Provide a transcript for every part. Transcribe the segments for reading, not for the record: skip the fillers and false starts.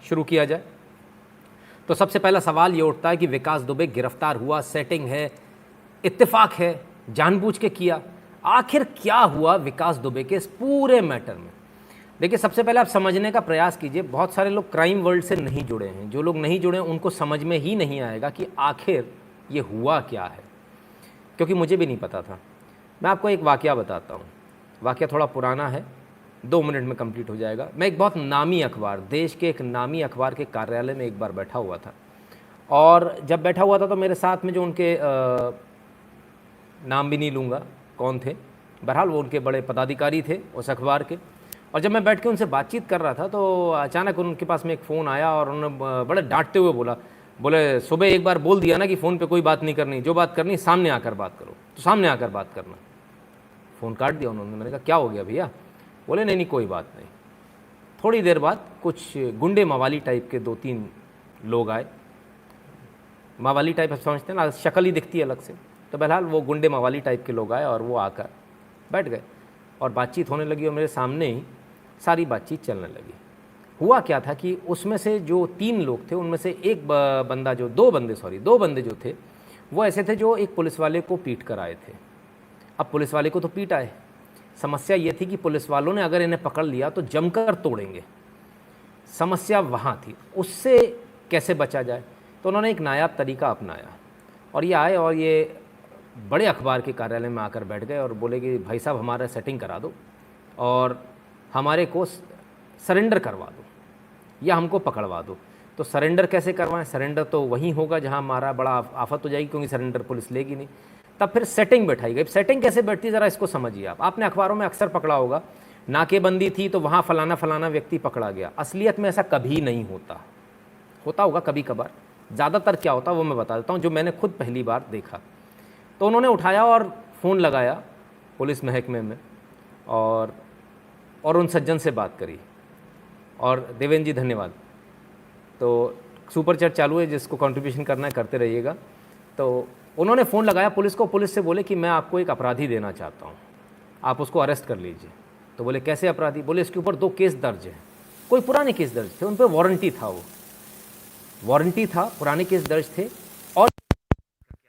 शुरू किया जाए। तो सबसे पहला सवाल ये उठता है कि विकास दुबे गिरफ्तार हुआ, सेटिंग है, इत्तेफाक है, जानबूझ के किया? आखिर क्या हुआ विकास दुबे के इस पूरे मैटर में? देखिए, सबसे पहले आप समझने का प्रयास कीजिए। बहुत सारे लोग क्राइम वर्ल्ड से नहीं जुड़े हैं। जो लोग नहीं जुड़े हैं उनको समझ में ही नहीं आएगा कि आखिर ये हुआ क्या है, क्योंकि मुझे भी नहीं पता था। मैं आपको एक वाकया बताता हूँ। वाकया थोड़ा पुराना है, 2 मिनट में कंप्लीट हो जाएगा। मैं एक बहुत नामी अखबार, देश के एक नामी अखबार के कार्यालय में एक बार बैठा हुआ था, और जब बैठा हुआ था तो मेरे साथ में जो उनके नाम भी नहीं लूँगा कौन थे, बहरहाल वो उनके बड़े पदाधिकारी थे उस अखबार के। और जब मैं बैठ के उनसे बातचीत कर रहा था तो अचानक उनके पास में एक फ़ोन आया और उन्होंने बड़े डांटते हुए बोले सुबह एक बार बोल दिया ना कि फ़ोन पे कोई बात नहीं करनी, जो बात करनी सामने आकर बात करो, तो सामने आकर बात करना। फ़ोन काट दिया उन्होंने। मैंने कहा क्या हो गया भैया? बोले नहीं कोई बात नहीं। थोड़ी देर बाद कुछ गुंडे मवाली टाइप के 2-3 लोग आए। मवाली टाइप आप समझते हैं ना, शक्ल ही दिखती है अलग से। तो बहरहाल वो गुंडे मवाली टाइप के लोग आए और वो आकर बैठ गए और बातचीत होने लगी, और मेरे सामने ही सारी बातचीत चलने लगी। हुआ क्या था कि उसमें से जो 3 लोग थे उनमें से एक बंदा, जो 2 बंदे जो थे, वो ऐसे थे जो एक पुलिस वाले को पीट कर आए थे। अब पुलिस वाले को तो पीट आए, समस्या ये थी कि पुलिस वालों ने अगर इन्हें पकड़ लिया तो जमकर तोड़ेंगे। समस्या वहाँ थी, उससे कैसे बचा जाए। तो उन्होंने एक नायाब तरीका अपनाया और ये आए और ये बड़े अखबार के कार्यालय में आकर बैठ गए और बोले कि भाई साहब हमारा सेटिंग करा दो और हमारे को सरेंडर करवा दो या हमको पकड़वा दो। तो सरेंडर कैसे करवाएं? सरेंडर तो वहीं होगा जहां हमारा बड़ा आफत हो जाएगी, क्योंकि सरेंडर पुलिस लेगी नहीं। तब फिर सेटिंग बैठाई गई। सेटिंग कैसे बैठती है ज़रा इसको समझिए आप। आपने अखबारों में अक्सर पकड़ा होगा, नाकेबंदी थी तो वहाँ फलाना व्यक्ति पकड़ा गया। असलियत में ऐसा कभी नहीं होता। होता होगा कभी कभार, ज़्यादातर क्या होता है वो मैं बता देता हूँ, जो मैंने खुद पहली बार देखा। तो उन्होंने उठाया और फ़ोन लगाया पुलिस महकमे में और उन सज्जन से बात करी। और देवेंद्र जी धन्यवाद। तो सुपर चैट चालू है, जिसको कंट्रीब्यूशन करना है करते रहिएगा। तो उन्होंने फ़ोन लगाया पुलिस को, पुलिस से बोले कि मैं आपको एक अपराधी देना चाहता हूँ, आप उसको अरेस्ट कर लीजिए। तो बोले कैसे अपराधी? बोले इसके ऊपर 2 केस दर्ज हैं। कोई पुराने केस दर्ज थे, उन पर वारंटी था, वो वारंटी था, पुराने केस दर्ज थे और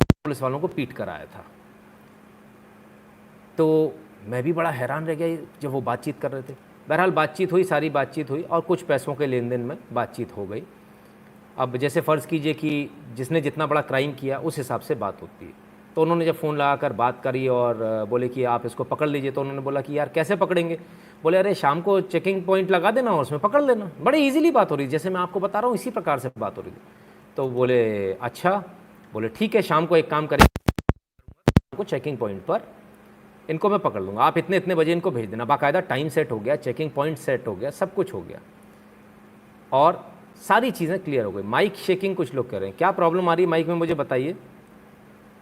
पुलिस वालों को पीट कर आया था। तो मैं भी बड़ा हैरान रह गया जब वो बातचीत कर रहे थे। बहरहाल बातचीत हुई, सारी बातचीत हुई और कुछ पैसों के लेन देन में बातचीत हो गई। अब जैसे फ़र्ज़ कीजिए कि जिसने जितना बड़ा क्राइम किया उस हिसाब से बात होती है। तो उन्होंने जब फ़ोन लगाकर बात करी और बोले कि आप इसको पकड़ लीजिए, तो उन्होंने बोला कि यार कैसे पकड़ेंगे? बोले अरे शाम को चेकिंग पॉइंट लगा देना और उसमें पकड़ लेना। बड़ी ईजिली बात हो रही, जैसे मैं आपको बता रहा हूँ इसी प्रकार से बात हो रही थी। तो बोले अच्छा, बोले ठीक है, शाम को एक काम करेंगे, चेकिंग पॉइंट पर इनको मैं पकड़ लूँगा, आप इतने बजे इनको भेज देना। बाकायदा टाइम सेट हो गया, चेकिंग पॉइंट सेट हो गया, सब कुछ हो गया और सारी चीज़ें क्लियर हो गई। माइक शेकिंग कुछ लोग कह रहे हैं, क्या प्रॉब्लम आ रही है माइक में मुझे बताइए,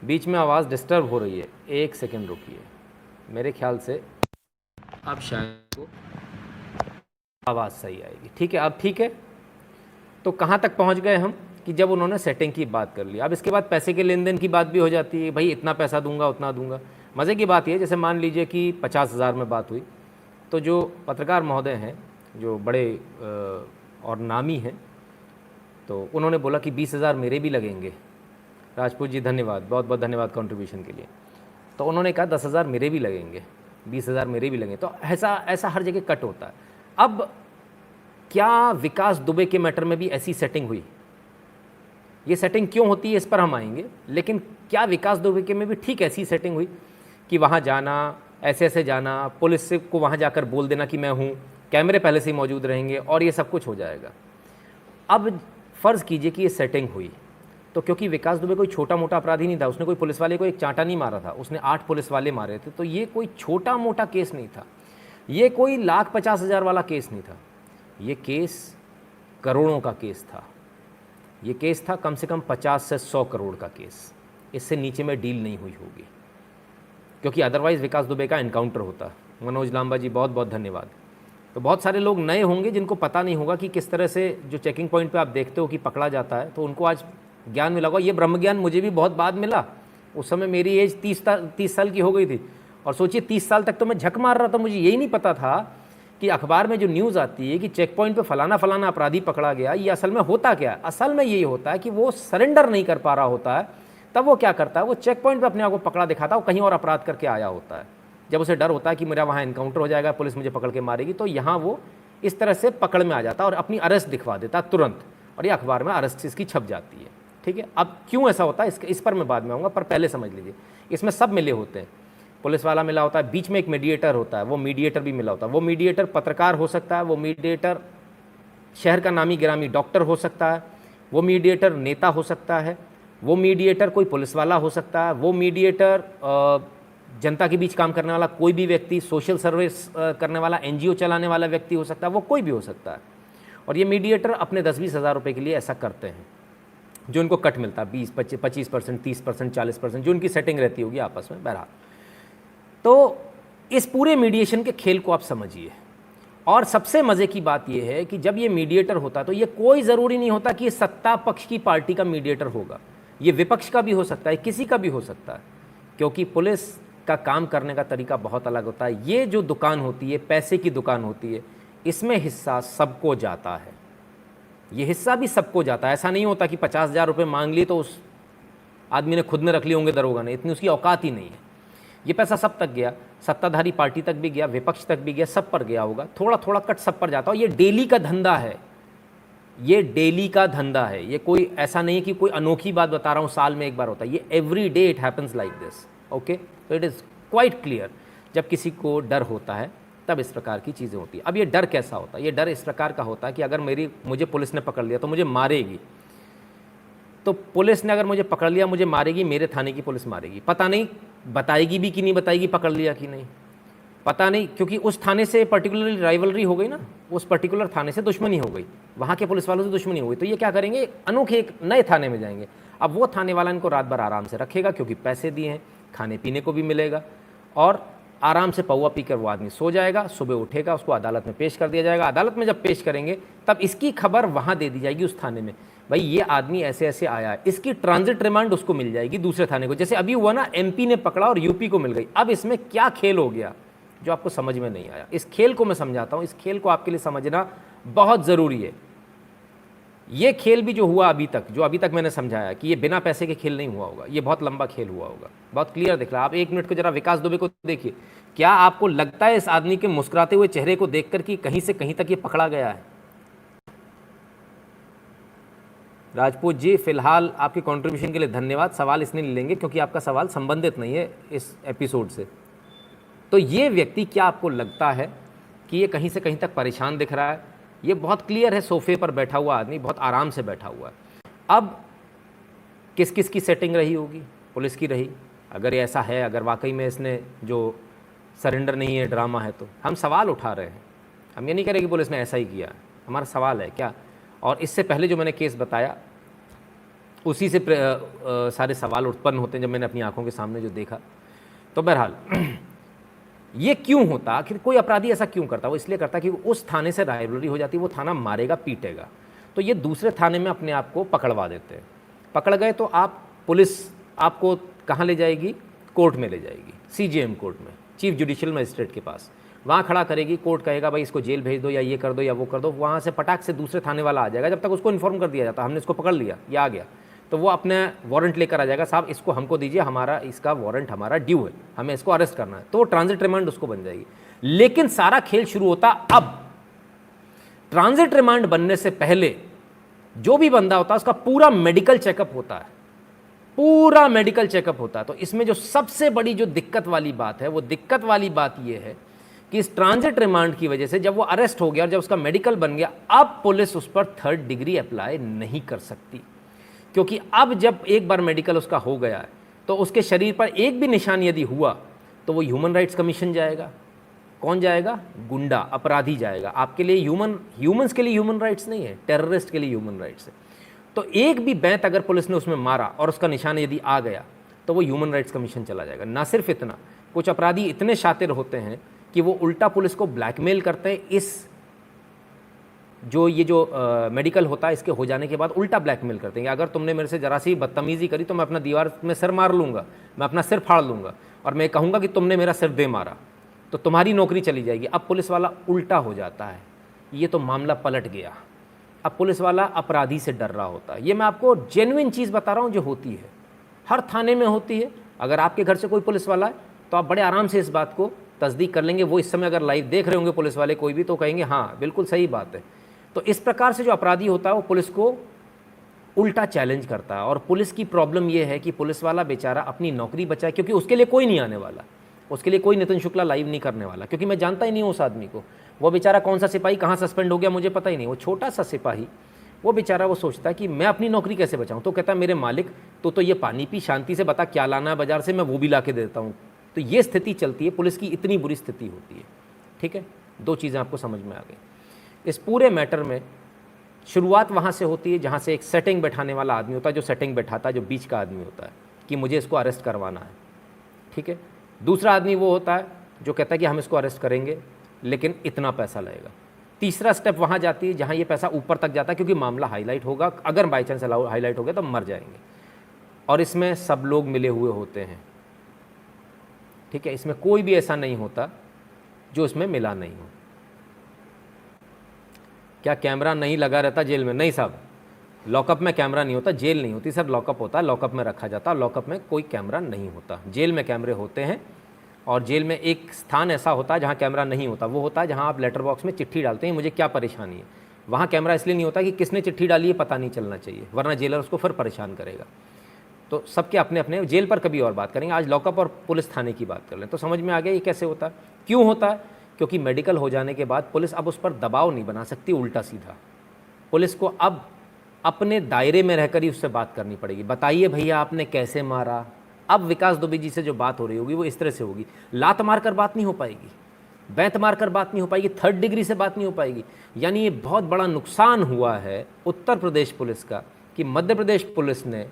बीच में आवाज़ डिस्टर्ब हो रही है। 1 सेकेंड रुकिए, मेरे ख्याल से अब शायद आवाज़ सही आएगी। ठीक है, अब ठीक है। तो कहाँ तक पहुँच गए हम कि जब उन्होंने सेटिंग की बात कर ली, अब इसके बाद पैसे के लेन देन की बात भी हो जाती है। भाई इतना पैसा दूंगा, उतना दूंगा। मज़े की बात ये, जैसे मान लीजिए कि 50,000 में बात हुई, तो जो पत्रकार महोदय हैं जो बड़े और नामी हैं, तो उन्होंने बोला कि 20,000 मेरे भी लगेंगे। राजपूत जी धन्यवाद, बहुत बहुत धन्यवाद कंट्रीब्यूशन के लिए। तो उन्होंने कहा 10,000 मेरे भी लगेंगे, 20,000 मेरे भी लगेंगे। तो ऐसा हर जगह कट होता है। अब क्या विकास दुबे के मैटर में भी ऐसी सेटिंग हुई? ये सेटिंग क्यों होती है इस पर हम आएंगे, लेकिन क्या विकास दुबे के में भी ठीक ऐसी सेटिंग हुई कि वहाँ जाना, ऐसे जाना, पुलिस से को वहाँ जाकर बोल देना कि मैं हूँ, कैमरे पहले से ही मौजूद रहेंगे और ये सब कुछ हो जाएगा। अब फ़र्ज़ कीजिए कि ये सेटिंग हुई, तो क्योंकि विकास दुबे कोई छोटा मोटा अपराधी नहीं था, उसने कोई पुलिस वाले को एक चांटा नहीं मारा था, उसने 8 पुलिस वाले मारे थे। तो ये कोई छोटा मोटा केस नहीं था, ये कोई 1,50,000 वाला केस नहीं था, ये केस करोड़ों का केस था। ये केस था कम से कम 50 से 100 करोड़ का केस, इससे नीचे में डील नहीं हुई होगी, क्योंकि अदरवाइज़ विकास दुबे का इनकाउंटर होता। मनोज लांबा जी बहुत बहुत धन्यवाद। तो बहुत सारे लोग नए होंगे जिनको पता नहीं होगा कि किस तरह से जो चेकिंग पॉइंट पे आप देखते हो कि पकड़ा जाता है, तो उनको आज ज्ञान मिला होगा। ये ब्रह्म ज्ञान मुझे भी बहुत बाद मिला, उस समय मेरी एज 30 साल की हो गई थी। और सोचिए 30 साल तक तो मैं झक मार रहा था, मुझे यही नहीं पता था कि कि अखबार में जो न्यूज़ आती है कि चेक पॉइंट पे फलाना फलाना अपराधी पकड़ा गया, ये असल में होता क्या है? असल में यही होता है कि वो सरेंडर नहीं कर पा रहा होता है, तब वो क्या करता है, वो चेक पॉइंट पे अपने आप को पकड़ा दिखाता है, वो कहीं और अपराध करके आया होता है। जब उसे डर होता है कि मेरा वहाँ इनकाउंटर हो जाएगा, पुलिस मुझे पकड़ के मारेगी, तो यहाँ वो इस तरह से पकड़ में आ जाता है और अपनी अरेस्ट दिखवा देता है तुरंत, और ये अखबार में अरेस्ट इसकी छप जाती है। ठीक है, अब क्यों ऐसा होता है इस पर मैं बाद में आऊँगा, पर पहले समझ लीजिए इसमें सब मिले होते हैं। पुलिस वाला मिला होता है, बीच में एक मीडिएटर होता है, वो मीडिएटर भी मिला होता है। वो मीडिएटर पत्रकार हो सकता है, वो मीडिएटर शहर का नामी गिरामी डॉक्टर हो सकता है, वो मीडिएटर नेता हो सकता है, वो मीडिएटर कोई पुलिस वाला हो सकता है, वो मीडिएटर जनता के बीच काम करने वाला कोई भी व्यक्ति, सोशल सर्विस करने वाला, एनजीओ चलाने वाला व्यक्ति हो सकता है, वो कोई भी हो सकता है। और ये मीडिएटर अपने 10-20 हज़ार रुपये के लिए ऐसा करते हैं, जो उनको कट मिलता है 20-25%, 30%, 40%, जो उनकी सेटिंग रहती होगी आपस में। बहरहाल, तो इस पूरे मीडिएशन के खेल को आप समझिए। और सबसे मज़े की बात यह है कि जब ये मीडिएटर होता है तो ये कोई ज़रूरी नहीं होता कि ये सत्ता पक्ष की पार्टी का मीडिएटर होगा, ये विपक्ष का भी हो सकता है, किसी का भी हो सकता है, क्योंकि पुलिस का काम करने का तरीका बहुत अलग होता है। ये जो दुकान होती है, पैसे की दुकान होती है, इसमें हिस्सा सबको जाता है, ये हिस्सा भी सबको जाता है। ऐसा नहीं होता कि 50,000 रुपये मांग लिए तो उस आदमी ने खुद में रख लिए होंगे दरोगा ने, इतनी उसकी औकात ही नहीं है। ये पैसा सब तक गया, सत्ताधारी पार्टी तक भी गया, विपक्ष तक भी गया, सब पर गया होगा, थोड़ा थोड़ा कट सब पर जाता है। ये डेली का धंधा है, ये डेली का धंधा है, ये कोई ऐसा नहीं है कि कोई अनोखी बात बता रहा हूँ, साल में एक बार होता है, ये every day it happens like this. Okay, तो इट इज़ क्वाइट क्लियर, जब किसी को डर होता है तब इस प्रकार की चीज़ें होती है। अब ये डर कैसा होता है? ये डर इस प्रकार का होता है कि अगर मुझे पुलिस ने पकड़ लिया तो मुझे मारेगी, तो पुलिस ने अगर मुझे पकड़ लिया मुझे मारेगी, मेरे थाने की पुलिस मारेगी, पता नहीं बताएगी भी कि नहीं बताएगी पकड़ लिया कि नहीं, पता नहीं, क्योंकि उस थाने से पर्टिकुलरली राइवलरी हो गई ना, उस पर्टिकुलर थाने से दुश्मनी हो गई, वहाँ के पुलिस वालों से दुश्मनी हो गई, तो ये क्या करेंगे, अनोखे एक नए थाने में जाएंगे। अब वो थाने वाला इनको रात भर आराम से रखेगा, क्योंकि पैसे दिए हैं, खाने पीने को भी मिलेगा, और आराम से पौवा पीकर वो आदमी सो जाएगा, सुबह उठेगा, उसको अदालत में पेश कर दिया जाएगा। अदालत में जब पेश करेंगे तब इसकी खबर वहाँ दे दी जाएगी उस थाने में, भाई ये आदमी ऐसे ऐसे आया है, इसकी ट्रांजिट रिमांड उसको मिल जाएगी दूसरे थाने को। जैसे अभी हुआ ना, एमपी ने पकड़ा और यूपी को मिल गई। अब इसमें क्या खेल हो गया जो आपको समझ में नहीं आया, इस खेल को मैं समझाता हूँ, इस खेल को आपके लिए समझना बहुत ज़रूरी है। ये खेल भी जो हुआ अभी तक, जो अभी तक मैंने समझाया कि ये बिना पैसे के खेल नहीं हुआ होगा, ये बहुत लंबा खेल हुआ होगा, बहुत क्लियर दिख रहा है। आप 1 मिनट को जरा विकास दुबे को देखिए, क्या आपको लगता है इस आदमी के मुस्कुराते हुए चेहरे को देखकर कि कहीं से कहीं तक ये पकड़ा गया है? राजपूत जी, फिलहाल आपके कंट्रीब्यूशन के लिए धन्यवाद। सवाल इसने ले लेंगे क्योंकि आपका सवाल संबंधित नहीं है इस एपिसोड से। तो ये व्यक्ति, क्या आपको लगता है कि ये कहीं से कहीं तक परेशान दिख रहा है? ये बहुत क्लियर है, सोफे पर बैठा हुआ आदमी बहुत आराम से बैठा हुआ है। अब किस किस की सेटिंग रही होगी? पुलिस की रही। अगर ये ऐसा है, अगर वाकई में इसने जो सरेंडर नहीं है, ड्रामा है, तो हम सवाल उठा रहे हैं। हम ये नहीं कह रहे कि पुलिस ने ऐसा ही किया, हमारा सवाल है क्या। और इससे पहले जो मैंने केस बताया उसी से सारे सवाल उत्पन्न होते हैं, जब मैंने अपनी आंखों के सामने जो देखा। तो बहरहाल ये क्यों होता, आखिर कोई अपराधी ऐसा क्यों करता? वो इसलिए करता कि उस थाने से राइवलरी हो जाती, वो थाना मारेगा पीटेगा, तो ये दूसरे थाने में अपने आप को पकड़वा देते हैं। पकड़ गए तो पुलिस आपको कहाँ ले जाएगी? कोर्ट में ले जाएगी, सीजेएम कोर्ट में, चीफ जुडिशियल मजिस्ट्रेट के पास। वहाँ खड़ा करेगी, कोर्ट कहेगा भाई इसको जेल भेज दो, या ये कर दो या वो कर दो। वहाँ से पटाख से दूसरे थाने वाला आ जाएगा, जब तक उसको इन्फॉर्म कर दिया जाता हमने इसको पकड़ लिया, ये आ गया, तो वो अपने वारंट लेकर आ जाएगा, साहब इसको हमको दीजिए, हमारा इसका वारंट हमारा ड्यू है, हमें इसको अरेस्ट करना है, तो वो ट्रांजिट रिमांड उसको बन जाएगी। लेकिन सारा खेल शुरू होता अब। ट्रांजिट रिमांड बनने से पहले जो भी बंदा होता है उसका पूरा मेडिकल चेकअप होता है, पूरा मेडिकल चेकअप होता है। तो इसमें जो सबसे बड़ी जो दिक्कत वाली बात है, वो दिक्कत वाली बात ये है कि इस ट्रांजिट रिमांड की वजह से जब वो अरेस्ट हो गया और जब उसका मेडिकल बन गया, अब पुलिस उस पर 3rd डिग्री अप्लाई नहीं कर सकती, क्योंकि अब जब एक बार मेडिकल उसका हो गया है तो उसके शरीर पर एक भी निशान यदि हुआ तो वो ह्यूमन राइट्स कमीशन जाएगा। कौन जाएगा? गुंडा, अपराधी जाएगा। आपके लिए ह्यूमंस के लिए ह्यूमन राइट्स नहीं है, टेररिस्ट के लिए ह्यूमन राइट्स है। तो एक भी बैंत अगर पुलिस ने उसमें मारा और उसका निशान यदि आ गया तो वो ह्यूमन राइट्स कमीशन चला जाएगा। ना सिर्फ इतना, कुछ अपराधी इतने शातिर होते हैं कि वो उल्टा पुलिस को ब्लैकमेल करते हैं। ये जो मेडिकल होता है, इसके हो जाने के बाद उल्टा ब्लैकमेल करते हैं कि अगर तुमने मेरे से जरा सी बदतमीजी करी तो मैं अपना दीवार में सिर मार लूँगा, मैं अपना सिर फाड़ लूँगा, और मैं कहूँगा कि तुमने मेरा सिर दे मारा। तो तुम्हारी नौकरी चली जाएगी। अब पुलिस वाला उल्टा हो जाता है, ये तो मामला पलट गया। अब पुलिस वाला अपराधी से डर रहा होता है। ये मैं आपको जेन्युइन चीज़ बता रहा हूँ जो होती है, हर थाने में होती है। अगर आपके घर से कोई पुलिस वाला है तो आप बड़े आराम से इस बात को तस्दीक कर लेंगे। वो इस समय अगर लाइव देख रहे होंगे पुलिस वाले कोई भी, तो कहेंगे हाँ बिल्कुल सही बात है। तो इस प्रकार से जो अपराधी होता है वो पुलिस को उल्टा चैलेंज करता है। और पुलिस की प्रॉब्लम ये है कि पुलिस वाला बेचारा अपनी नौकरी बचाए, क्योंकि उसके लिए कोई नहीं आने वाला, उसके लिए कोई नितिन शुक्ला लाइव नहीं करने वाला, क्योंकि मैं जानता ही नहीं हूँ उस आदमी को। वो बेचारा कौन सा सिपाही कहाँ सस्पेंड हो गया मुझे पता ही नहीं। वो छोटा सा सिपाही, वो बेचारा वो सोचता है कि मैं अपनी नौकरी कैसे बचाऊँ। तो कहता है मेरे मालिक तो ये पानी पी, शांति से बता क्या लाना है बाजार से, मैं वो भी ला के देता हूँ। तो ये स्थिति चलती है, पुलिस की इतनी बुरी स्थिति होती है। ठीक है, दो चीज़ें आपको समझ में आ गई। इस पूरे मैटर में शुरुआत वहाँ से होती है जहाँ से एक सेटिंग बैठाने वाला आदमी होता है, जो सेटिंग बैठाता है, जो बीच का आदमी होता है कि मुझे इसको अरेस्ट करवाना है। ठीक है, दूसरा आदमी वो होता है जो कहता है कि हम इसको अरेस्ट करेंगे लेकिन इतना पैसा लगेगा। तीसरा स्टेप वहाँ जाती है जहाँ ये पैसा ऊपर तक जाता है, क्योंकि मामला हाईलाइट होगा, अगर बाई चांस हाईलाइट हो गया तो मर जाएंगे। और इसमें सब लोग मिले हुए होते हैं। ठीक है, इसमें कोई भी ऐसा नहीं होता जो इसमें मिला नहीं हो। क्या कैमरा नहीं लगा रहता जेल में? नहीं साहब, लॉकअप में कैमरा नहीं होता, जेल नहीं होती सर, लॉकअप होता है, लॉकअप में रखा जाता है। लॉकअप में कोई कैमरा नहीं होता, जेल में कैमरे होते हैं। और जेल में एक स्थान ऐसा होता है जहाँ कैमरा नहीं होता, वो होता है जहाँ आप लेटर बॉक्स में चिट्ठी डालते हैं मुझे क्या परेशानी है। वहाँ कैमरा इसलिए नहीं होता कि किसने चिट्ठी डाली है पता नहीं चलना चाहिए, वरना जेलर उसको फिर परेशान करेगा। तो सबके अपने अपने, जेल पर कभी और बात करेंगे, आज लॉकअप और पुलिस थाने की बात कर लें। तो समझ में आ गया ये कैसे होता है, क्यों होता है? क्योंकि मेडिकल हो जाने के बाद पुलिस अब उस पर दबाव नहीं बना सकती, उल्टा सीधा पुलिस को अब अपने दायरे में रहकर ही उससे बात करनी पड़ेगी। बताइए भैया आपने कैसे मारा। अब विकास दुबे जी से जो बात हो रही होगी वो इस तरह से होगी, लात मारकर बात नहीं हो पाएगी, बैंत मारकर बात नहीं हो पाएगी, थर्ड डिग्री से बात नहीं हो पाएगी। यानी ये बहुत बड़ा नुकसान हुआ है उत्तर प्रदेश पुलिस का कि मध्य प्रदेश पुलिस ने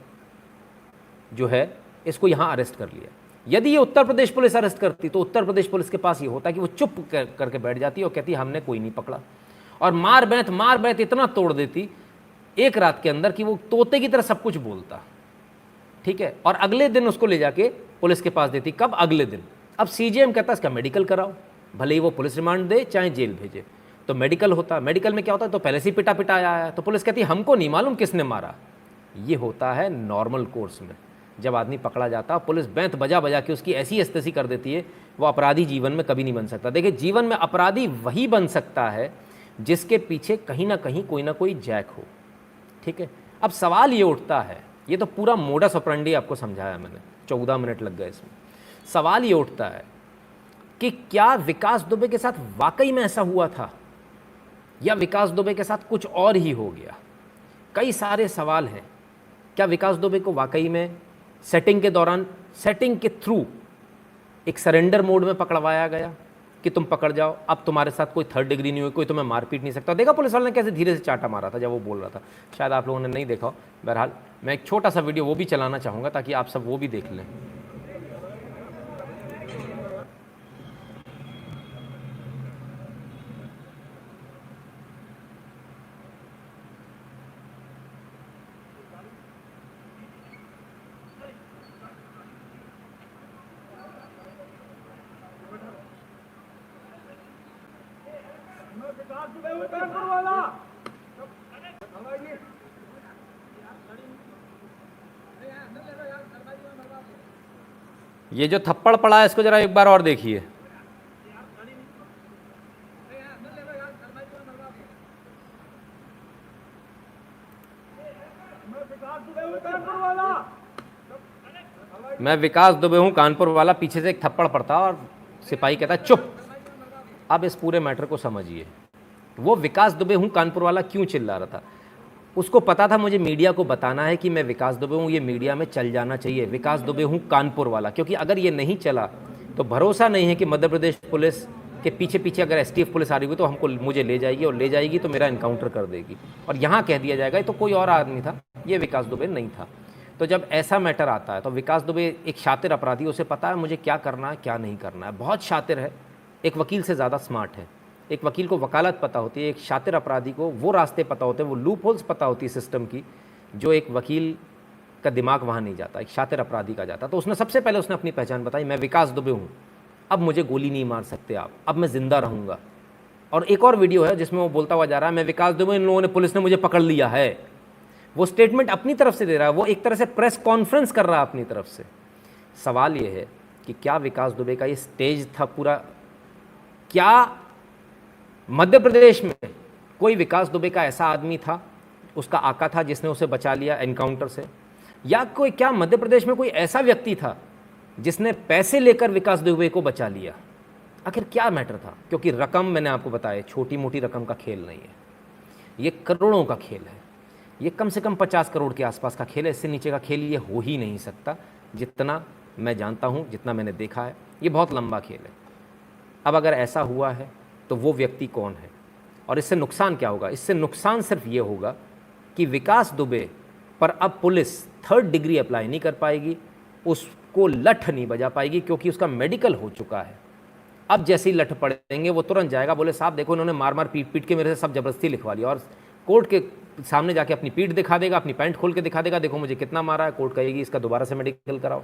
जो है इसको यहाँ अरेस्ट कर लिया। यदि ये उत्तर प्रदेश पुलिस अरेस्ट करती तो उत्तर प्रदेश पुलिस के पास ये होता कि वो चुप करके बैठ जाती और कहती हमने कोई नहीं पकड़ा, और मार बैत इतना तोड़ देती एक रात के अंदर कि वो तोते की तरह सब कुछ बोलता। ठीक है, और अगले दिन उसको ले जाके पुलिस के पास देती। कब? अगले दिन। अब सीजेएम कहता इसका मेडिकल कराओ, भले ही वो पुलिस रिमांड दे चाहे जेल भेजे। तो मेडिकल होता, मेडिकल में क्या होता है, तो पहले से पिटा पिटा आया है, तो पुलिस कहती हमको नहीं मालूम किसने मारा। ये होता है नॉर्मल कोर्स में। जब आदमी पकड़ा जाता है पुलिस बैंत बजा बजा के उसकी ऐसी अस्तेसी कर देती है, वो अपराधी जीवन में कभी नहीं बन सकता। देखिए, जीवन में अपराधी वही बन सकता है जिसके पीछे कहीं ना कहीं कोई ना कोई जैक हो। ठीक है, अब सवाल ये उठता है, ये तो पूरा मोडस ऑपरेंडी आपको समझाया मैंने, 14 मिनट लग गए इसमें। सवाल ये उठता है कि क्या विकास दुबे के साथ वाकई में ऐसा हुआ था या विकास दुबे के साथ कुछ और ही हो गया? कई सारे सवाल हैं। क्या विकास दुबे को वाकई में सेटिंग के दौरान, सेटिंग के थ्रू एक सरेंडर मोड में पकड़वाया गया कि तुम पकड़ जाओ, अब तुम्हारे साथ कोई थर्ड डिग्री नहीं हुई, कोई तुम्हें मार पीट नहीं सकता? देखा पुलिस वाले ने कैसे धीरे से चाटा मारा था जब वो बोल रहा था, शायद आप लोगों ने नहीं देखा हो। बहरहाल मैं एक छोटा सा वीडियो वो भी चलाना चाहूँगा ताकि आप सब वो भी देख लें। ये जो थप्पड़ पड़ा है इसको जरा एक बार और देखिए। मैं विकास दुबे हूं कानपुर वाला, पीछे से एक थप्पड़ पड़ता और सिपाही कहता चुप। अब इस पूरे मैटर को समझिए, वो विकास दुबे हूं कानपुर वाला क्यों चिल्ला रहा था? उसको पता था मुझे मीडिया को बताना है कि मैं विकास दुबे हूँ, ये मीडिया में चल जाना चाहिए, विकास दुबे हूँ कानपुर वाला। क्योंकि अगर ये नहीं चला तो भरोसा नहीं है कि मध्य प्रदेश पुलिस के पीछे पीछे अगर एसटीएफ पुलिस आ रही हुई तो मुझे ले जाएगी, और ले जाएगी तो मेरा इनकाउंटर कर देगी, और यहाँ कह दिया जाएगा तो कोई और आदमी था, ये विकास दुबे नहीं था। तो जब ऐसा मैटर आता है तो विकास दुबे एक शातिर अपराधी, उसे पता है मुझे क्या करना है क्या नहीं करना है, बहुत शातिर है, एक वकील से ज़्यादा स्मार्ट है। एक वकील को वकालत पता होती है, एक शातिर अपराधी को वो रास्ते पता होते हैं, वो लूप होल्स पता होती है सिस्टम की, जो एक वकील का दिमाग वहाँ नहीं जाता, एक शातिर अपराधी का जाता। तो उसने सबसे पहले उसने अपनी पहचान बताई, मैं विकास दुबे हूँ। अब मुझे गोली नहीं मार सकते आप, अब मैं ज़िंदा रहूँगा। और एक और वीडियो है जिसमें वो बोलता हुआ जा रहा है, मैं विकास दुबे, इन लोगों ने, पुलिस ने मुझे पकड़ लिया है। वो स्टेटमेंट अपनी तरफ से दे रहा है, वो एक तरह से प्रेस कॉन्फ्रेंस कर रहा है अपनी तरफ से। सवाल ये है कि क्या विकास दुबे का ये स्टेज था पूरा? क्या मध्य प्रदेश में कोई विकास दुबे का ऐसा आदमी था, उसका आका था जिसने उसे बचा लिया एनकाउंटर से? या क्या मध्य प्रदेश में कोई ऐसा व्यक्ति था जिसने पैसे लेकर विकास दुबे को बचा लिया? आखिर क्या मैटर था? क्योंकि रकम, मैंने आपको बताया, छोटी मोटी रकम का खेल नहीं है, ये करोड़ों का खेल है। ये कम से कम 50 करोड़ के आसपास का खेल है। इससे नीचे का खेल ये हो ही नहीं सकता, जितना मैं जानता हूँ, जितना मैंने देखा है। ये बहुत लंबा खेल है। अब अगर ऐसा हुआ है तो वो व्यक्ति कौन है और इससे नुकसान क्या होगा? इससे नुकसान सिर्फ ये होगा कि विकास दुबे पर अब पुलिस 3rd डिग्री अप्लाई नहीं कर पाएगी, उसको लठ नहीं बजा पाएगी, क्योंकि उसका मेडिकल हो चुका है। अब जैसे ही लठ पड़ेंगे वो तुरंत जाएगा, बोले साहब देखो इन्होंने मार मार पीट पीट के मेरे से सब जबरदस्ती लिखवा लिया, और कोर्ट के सामने जाके अपनी पीठ दिखा देगा, अपनी पैंट खोल के दिखा देगा, देखो मुझे कितना मारा है। कोर्ट कहेगी इसका दोबारा से मेडिकल कराओ,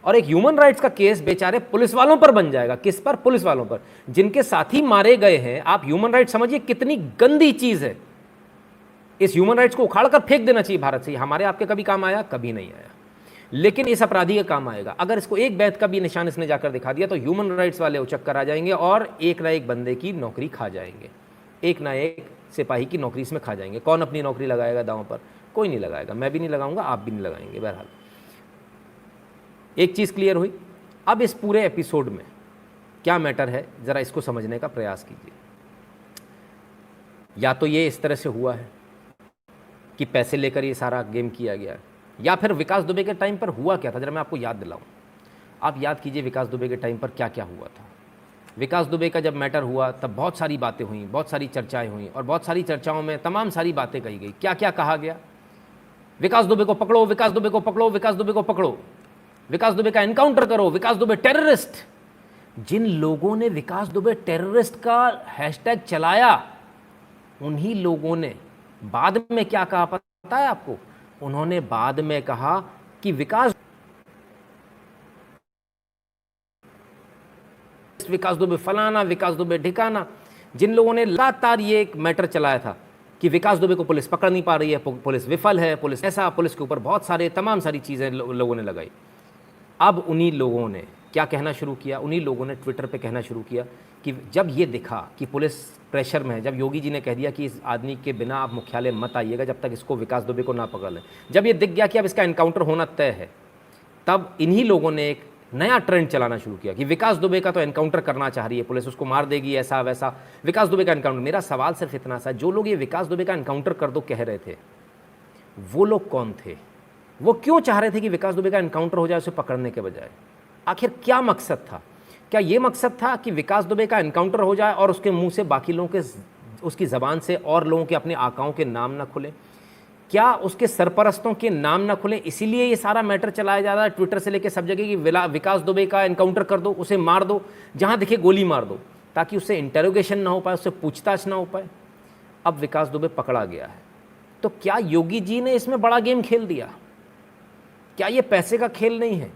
और एक ह्यूमन राइट्स का केस बेचारे पुलिस वालों पर बन जाएगा। किस पर? पुलिस वालों पर, जिनके साथी मारे गए हैं। आप ह्यूमन राइट्स समझिए कितनी गंदी चीज है। इस ह्यूमन राइट्स को उखाड़ कर फेंक देना चाहिए भारत से। हमारे आपके कभी काम आया? कभी नहीं आया। लेकिन इस अपराधी का काम आएगा। अगर इसको एक बैत का भी निशान इसने जाकर दिखा दिया तो ह्यूमन राइट्स वाले उचक कर आ जाएंगे और एक ना एक बंदे की नौकरी खा जाएंगे, एक ना एक सिपाही की नौकरी इसमें खा जाएंगे। कौन अपनी नौकरी लगाएगा दांव पर? कोई नहीं लगाएगा, मैं भी नहीं लगाऊंगा, आप भी नहीं लगाएंगे। बहरहाल एक चीज़ क्लियर हुई। अब इस पूरे एपिसोड में क्या मैटर है, ज़रा इसको समझने का प्रयास कीजिए। या तो ये इस तरह से हुआ है कि पैसे लेकर ये सारा गेम किया गया है, या फिर विकास दुबे के टाइम पर हुआ क्या था। जरा मैं आपको याद दिलाऊं। आप याद कीजिए विकास दुबे के टाइम पर क्या क्या हुआ था। विकास दुबे का जब मैटर हुआ तब बहुत सारी बातें हुई, बहुत सारी चर्चाएं हुई, और बहुत सारी चर्चाओं में तमाम सारी बातें कही गई। क्या क्या कहा गया? विकास दुबे को पकड़ो, विकास दुबे को पकड़ो, विकास दुबे को पकड़ो, विकास दुबे का एनकाउंटर करो, विकास दुबे टेररिस्ट। जिन लोगों ने विकास दुबे टेररिस्ट का हैशटैग चलाया, उन्हीं लोगों ने बाद में क्या कहा पता है आपको? उन्होंने बाद में कहा कि विकास दुबे फलाना, विकास दुबे ठिकाना। जिन लोगों ने लगातार ये एक मैटर चलाया था कि विकास दुबे को पुलिस पकड़ नहीं पा रही है, पुलिस विफल है, पुलिस ऐसा, पुलिस के ऊपर बहुत सारे तमाम सारी चीज़ें लोगों ने लगाई। अब उन्हीं लोगों ने क्या कहना शुरू किया? उन्हीं लोगों ने ट्विटर पे कहना शुरू किया कि जब ये दिखा कि पुलिस प्रेशर में है, जब योगी जी ने कह दिया कि इस आदमी के बिना आप मुख्यालय मत आइएगा जब तक इसको, विकास दुबे को ना पकड़ लें, जब ये दिख गया कि अब इसका एनकाउंटर होना तय है, तब इन्हीं लोगों ने एक नया ट्रेंड चलाना शुरू किया कि विकास दुबे का तो एनकाउंटर करना चाह रही है पुलिस, उसको मार देगी, ऐसा वैसा, विकास दुबे का एनकाउंटर। मेरा सवाल सिर्फ इतना सा, जो लोग ये विकास दुबे का एनकाउंटर कर दो कह रहे थे, वो लोग कौन थे? वो क्यों चाह रहे थे कि विकास दुबे का एनकाउंटर हो जाए उसे पकड़ने के बजाय? आखिर क्या मकसद था? क्या ये मकसद था कि विकास दुबे का एनकाउंटर हो जाए और उसके मुंह से बाकी लोगों के, उसकी ज़बान से और लोगों के अपने आकाओं के नाम ना खुले? क्या उसके सरपरस्तों के नाम ना खुले? इसीलिए ये सारा मैटर चलाया जा रहा है ट्विटर से लेकर सब जगह कि विकास दुबे का एनकाउंटर कर दो, उसे मार दो, जहाँ दिखे गोली मार दो, ताकि उससे इंटेरोगेशन ना हो पाए, उससे पूछताछ ना हो पाए। अब विकास दुबे पकड़ा गया है, तो क्या योगी जी ने इसमें बड़ा गेम खेल दिया? क्या ये पैसे का खेल नहीं है?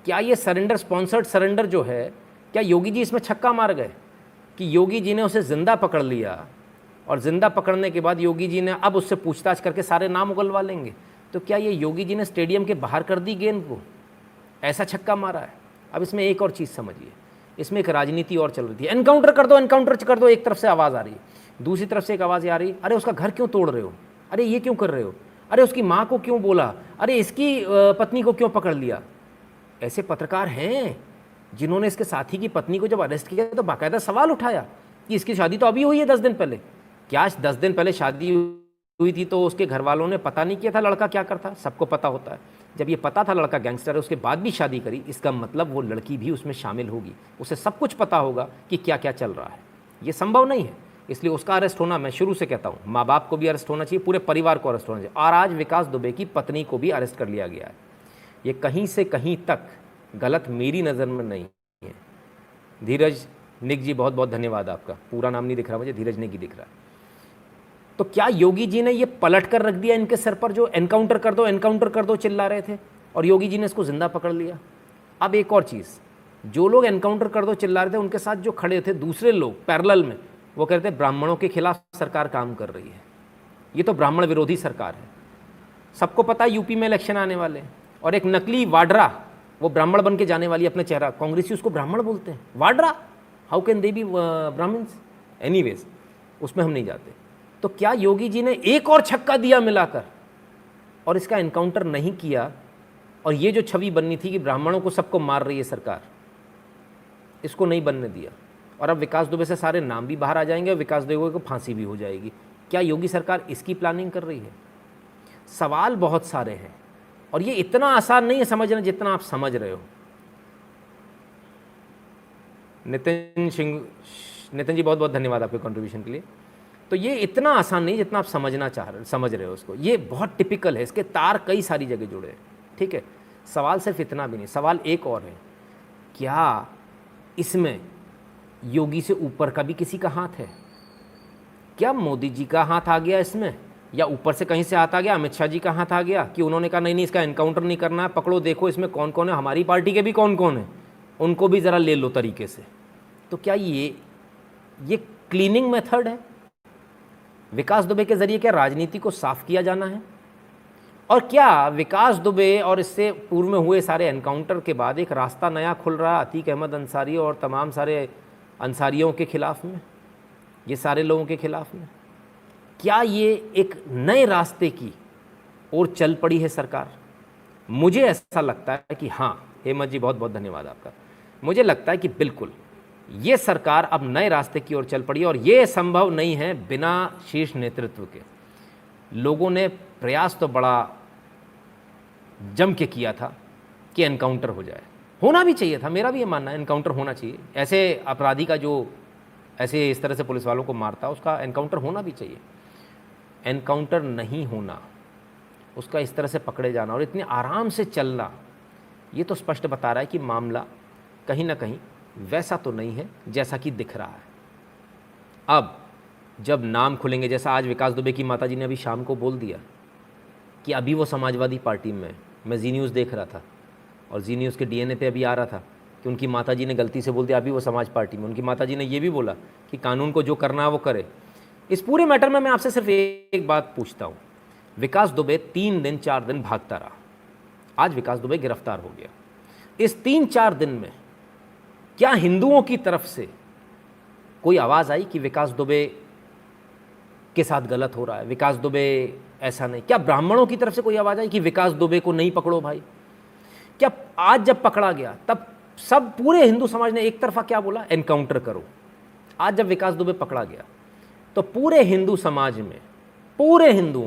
क्या ये सरेंडर, स्पॉन्सर्ड सरेंडर जो है, क्या योगी जी इसमें छक्का मार गए कि योगी जी ने उसे ज़िंदा पकड़ लिया, और ज़िंदा पकड़ने के बाद योगी जी ने अब उससे पूछताछ करके सारे नाम उगलवा लेंगे? तो क्या ये योगी जी ने स्टेडियम के बाहर कर दी गेंद को? ऐसा छक्का मारा है? अब इसमें एक और चीज़ समझिए, इसमें एक राजनीति और चल रही थी। एनकाउंटर कर दो, एनकाउंटर कर दो, एक तरफ से आवाज़ आ रही है, दूसरी तरफ से एक आवाज़ आ रही, अरे उसका घर क्यों तोड़ रहे हो, अरे ये क्यों कर रहे हो, अरे उसकी माँ को क्यों बोला, अरे इसकी पत्नी को क्यों पकड़ लिया? ऐसे पत्रकार हैं जिन्होंने इसके साथी की पत्नी को जब अरेस्ट किया तो बाकायदा सवाल उठाया कि इसकी शादी तो अभी हुई है 10 दिन पहले। क्या 10 दिन पहले शादी हुई थी तो उसके घर वालों ने पता नहीं किया था लड़का क्या करता? सबको पता होता है। जब ये पता था लड़का गैंगस्टर है, उसके बाद भी शादी करी, इसका मतलब वो लड़की भी उसमें शामिल होगी, उसे सब कुछ पता होगा कि क्या क्या चल रहा है। ये संभव नहीं है, इसलिए उसका अरेस्ट होना, मैं शुरू से कहता हूँ, माँ बाप को भी अरेस्ट होना चाहिए, पूरे परिवार को अरेस्ट होना चाहिए। और आज विकास दुबे की पत्नी को भी अरेस्ट कर लिया गया है। ये कहीं से कहीं तक गलत मेरी नज़र में नहीं है। धीरज निक जी, बहुत बहुत धन्यवाद आपका। पूरा नाम नहीं दिख रहा मुझे, धीरज निक ही दिख रहा है। तो क्या योगी जी ने ये पलट कर रख दिया इनके सर पर, जो एनकाउंटर कर दो, एनकाउंटर कर दो चिल्ला रहे थे, और योगी जी ने इसको जिंदा पकड़ लिया? अब एक और चीज़, जो लोग एनकाउंटर कर दो चिल्ला रहे थे, उनके साथ जो खड़े थे दूसरे लोग पैरेलल में, वो कहते थे ब्राह्मणों के खिलाफ सरकार काम कर रही है, ये तो ब्राह्मण विरोधी सरकार है। सबको पता है यूपी में इलेक्शन आने वाले हैं, और एक नकली वाड्रा, वो ब्राह्मण बन के जाने वाली अपना चेहरा, कांग्रेसी उसको ब्राह्मण बोलते हैं, Vadra, how can they be Brahmins. Anyways, उसमें हम नहीं जाते। तो क्या योगी जी ने एक और छक्का दिया मिलाकर और इसका एनकाउंटर नहीं किया, और ये जो छवि बननी थी कि ब्राह्मणों को सबको मार रही है सरकार, इसको नहीं बनने दिया, और अब विकास दुबे से सारे नाम भी बाहर आ जाएंगे और विकास दुबे को फांसी भी हो जाएगी। क्या योगी सरकार इसकी प्लानिंग कर रही है? सवाल बहुत सारे हैं, और ये इतना आसान नहीं है समझना जितना आप समझ रहे हो। नितिन जी, बहुत बहुत धन्यवाद आपके कंट्रीब्यूशन के लिए। तो ये इतना आसान नहीं जितना आप समझ रहे हो उसको। ये बहुत टिपिकल है, इसके तार कई सारी जगह जुड़े हैं, ठीक है। सवाल सिर्फ इतना भी नहीं, सवाल एक और है, क्या इसमें योगी से ऊपर का भी किसी का हाथ है? क्या मोदी जी का हाथ आ गया इसमें, या ऊपर से कहीं से हाथ आ गया, अमित शाह जी का हाथ आ गया कि उन्होंने कहा नहीं इसका एनकाउंटर नहीं करना है, पकड़ो देखो इसमें कौन कौन है, हमारी पार्टी के भी कौन कौन है, उनको भी ज़रा ले लो तरीके से। तो क्या ये क्लीनिंग मेथड है? विकास दुबे के ज़रिए क्या राजनीति को साफ किया जाना है? और क्या विकास दुबे और इससे पूर्व में हुए सारे एनकाउंटर के बाद एक रास्ता नया खुल रहा अतीक अहमद अंसारी और तमाम सारे अंसारियों के खिलाफ में, ये सारे लोगों के खिलाफ में? क्या ये एक नए रास्ते की ओर चल पड़ी है सरकार? मुझे ऐसा लगता है कि हाँ। हेमंत जी, बहुत बहुत धन्यवाद आपका। मुझे लगता है कि बिल्कुल ये सरकार अब नए रास्ते की ओर चल पड़ी है, और ये संभव नहीं है बिना शीर्ष नेतृत्व के। लोगों ने प्रयास तो बड़ा जम के किया था कि एनकाउंटर हो जाए, होना भी चाहिए था, मेरा भी ये मानना है एनकाउंटर होना चाहिए। ऐसे अपराधी का जो ऐसे इस तरह से पुलिस वालों को मारता, उसका एनकाउंटर होना भी चाहिए। एनकाउंटर नहीं होना, उसका इस तरह से पकड़े जाना और इतने आराम से चलना, ये तो स्पष्ट बता रहा है कि मामला कहीं ना कहीं वैसा तो नहीं है जैसा कि दिख रहा है। अब जब नाम खुलेंगे, जैसा आज विकास दुबे की माताजी ने अभी शाम को बोल दिया कि अभी वो समाजवादी पार्टी में है। मैं जी न्यूज़ देख रहा था, और जी न्यूज़ के डीएनए पे अभी आ रहा था कि उनकी माताजी ने गलती से बोल दिया अभी वो समाज पार्टी में। उनकी माताजी ने ये भी बोला कि कानून को जो करना है वो करे। इस पूरे मैटर में मैं आपसे सिर्फ एक बात पूछता हूँ, विकास दुबे 3 दिन 4 दिन भागता रहा, आज विकास दुबे गिरफ्तार हो गया। इस 3-4 दिन में क्या हिंदुओं की तरफ से कोई आवाज़ आई कि विकास दुबे के साथ गलत हो रहा है, विकास दुबे ऐसा नहीं? क्या ब्राह्मणों की तरफ से कोई आवाज़ आई कि विकास दुबे को नहीं पकड़ो भाई? क्या आज जब पकड़ा गया तब सब पूरे हिंदू समाज ने एक तरफा क्या बोला? एनकाउंटर करो। आज जब विकास दुबे पकड़ा गया तो पूरे हिंदू समाज में, पूरे हिंदुओं